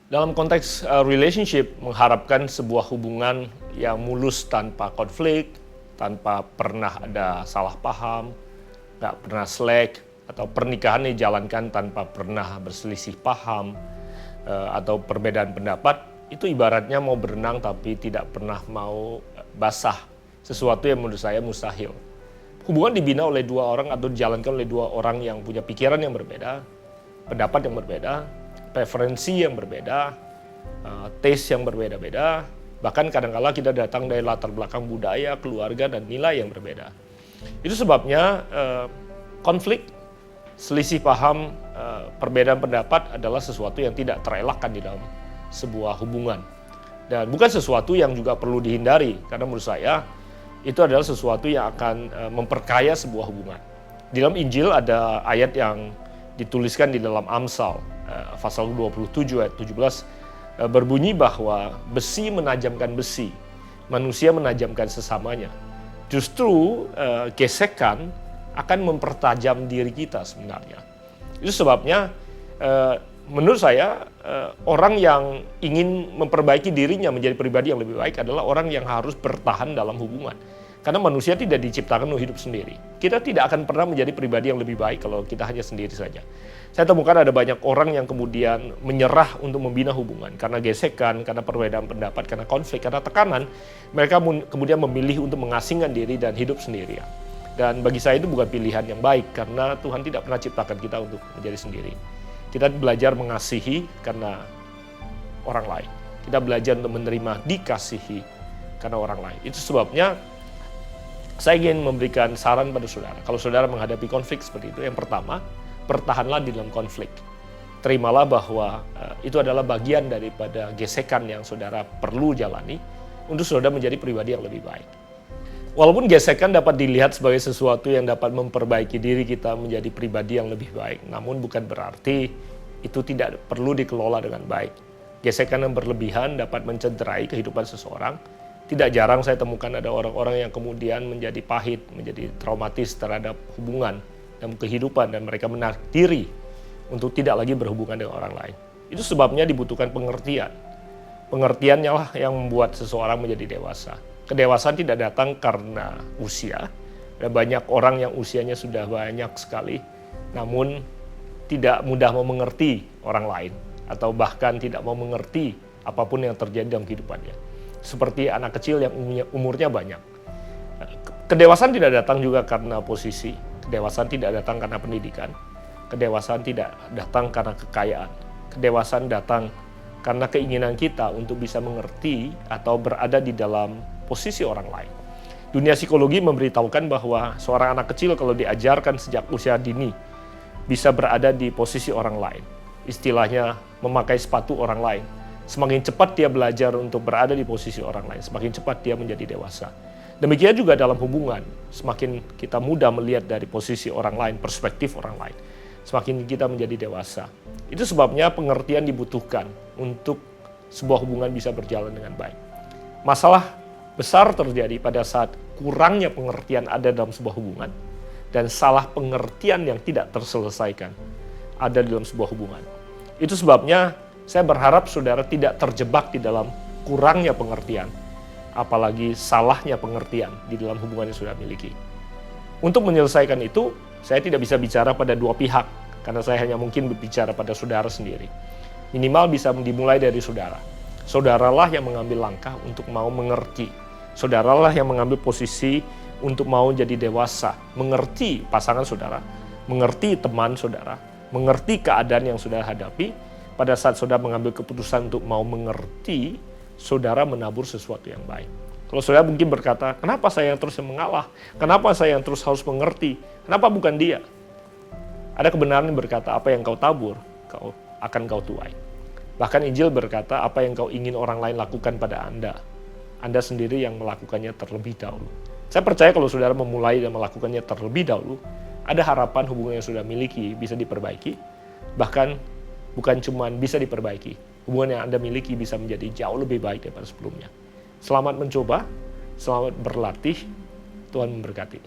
Dalam konteks relationship, mengharapkan sebuah hubungan yang mulus tanpa konflik, tanpa pernah ada salah paham, nggak pernah slack, atau pernikahan dijalankan tanpa pernah berselisih paham, atau perbedaan pendapat, itu ibaratnya mau berenang tapi tidak pernah mau basah. Sesuatu yang menurut saya mustahil. Hubungan dibina oleh dua orang atau dijalankan oleh dua orang yang punya pikiran yang berbeda, pendapat yang berbeda, preferensi yang berbeda, taste yang berbeda-beda, bahkan kadang-kala kita datang dari latar belakang budaya, keluarga, dan nilai yang berbeda. Itu sebabnya konflik, selisih paham, perbedaan pendapat adalah sesuatu yang tidak terelakkan di dalam sebuah hubungan. Dan bukan sesuatu yang juga perlu dihindari, karena menurut saya itu adalah sesuatu yang akan memperkaya sebuah hubungan. Di dalam Injil ada ayat yang dituliskan di dalam Amsal, pasal 27 ayat 17, berbunyi bahwa besi menajamkan besi, manusia menajamkan sesamanya. Justru gesekan akan mempertajam diri kita sebenarnya. Itu sebabnya menurut saya orang yang ingin memperbaiki dirinya menjadi pribadi yang lebih baik adalah orang yang harus bertahan dalam hubungan. Karena manusia tidak diciptakan untuk hidup sendiri. Kita tidak akan pernah menjadi pribadi yang lebih baik kalau kita hanya sendiri saja. Saya temukan ada banyak orang yang kemudian menyerah untuk membina hubungan. Karena gesekan, karena perbedaan pendapat, karena konflik, karena tekanan. Mereka kemudian memilih untuk mengasingkan diri dan hidup sendirian. Dan bagi saya itu bukan pilihan yang baik. Karena Tuhan tidak pernah ciptakan kita untuk menjadi sendiri. Kita belajar mengasihi karena orang lain. Kita belajar untuk menerima dikasihi karena orang lain. Itu sebabnya saya ingin memberikan saran pada saudara. Kalau saudara menghadapi konflik seperti itu, yang pertama, bertahanlah di dalam konflik. Terimalah bahwa itu adalah bagian daripada gesekan yang saudara perlu jalani untuk saudara menjadi pribadi yang lebih baik. Walaupun gesekan dapat dilihat sebagai sesuatu yang dapat memperbaiki diri kita menjadi pribadi yang lebih baik, namun bukan berarti itu tidak perlu dikelola dengan baik. Gesekan yang berlebihan dapat mencederai kehidupan seseorang. Tidak jarang saya temukan ada orang-orang yang kemudian menjadi pahit, menjadi traumatis terhadap hubungan dan kehidupan, dan mereka menarik diri untuk tidak lagi berhubungan dengan orang lain. Itu sebabnya dibutuhkan pengertian. Pengertiannya lah yang membuat seseorang menjadi dewasa. Kedewasaan tidak datang karena usia. Ada banyak orang yang usianya sudah banyak sekali, namun tidak mudah mau mengerti orang lain, atau bahkan tidak mau mengerti apapun yang terjadi dalam kehidupannya. Seperti anak kecil yang umurnya banyak. Kedewasaan tidak datang juga karena posisi. Kedewasaan tidak datang karena pendidikan. Kedewasaan tidak datang karena kekayaan. Kedewasaan datang karena keinginan kita untuk bisa mengerti atau berada di dalam posisi orang lain. Dunia psikologi memberitahukan bahwa seorang anak kecil kalau diajarkan sejak usia dini bisa berada di posisi orang lain. Istilahnya memakai sepatu orang lain. Semakin cepat dia belajar untuk berada di posisi orang lain, semakin cepat dia menjadi dewasa. Demikian juga dalam hubungan, semakin kita mudah melihat dari posisi orang lain, perspektif orang lain, semakin kita menjadi dewasa. Itu sebabnya pengertian dibutuhkan untuk sebuah hubungan bisa berjalan dengan baik. Masalah besar terjadi pada saat kurangnya pengertian ada dalam sebuah hubungan dan salah pengertian yang tidak terselesaikan ada dalam sebuah hubungan. Itu sebabnya saya berharap saudara tidak terjebak di dalam kurangnya pengertian, apalagi salahnya pengertian di dalam hubungan yang saudara miliki. Untuk menyelesaikan itu, saya tidak bisa bicara pada dua pihak, karena saya hanya mungkin berbicara pada saudara sendiri. Minimal bisa dimulai dari saudara. Saudaralah yang mengambil langkah untuk mau mengerti. Saudaralah yang mengambil posisi untuk mau jadi dewasa, mengerti pasangan saudara, mengerti teman saudara, mengerti keadaan yang saudara hadapi. Pada saat saudara mengambil keputusan untuk mau mengerti, saudara menabur sesuatu yang baik. Kalau saudara mungkin berkata, kenapa saya yang terus mengalah? Kenapa saya yang terus harus mengerti? Kenapa bukan dia? Ada kebenaran yang berkata, apa yang kau tabur, akan kau tuai. Bahkan Injil berkata, apa yang kau ingin orang lain lakukan pada Anda sendiri yang melakukannya terlebih dahulu. Saya percaya kalau saudara memulai dan melakukannya terlebih dahulu, ada harapan hubungan yang saudara miliki bisa diperbaiki, bahkan bukan cuma bisa diperbaiki, hubungan yang Anda miliki bisa menjadi jauh lebih baik daripada sebelumnya. Selamat mencoba, selamat berlatih, Tuhan memberkati.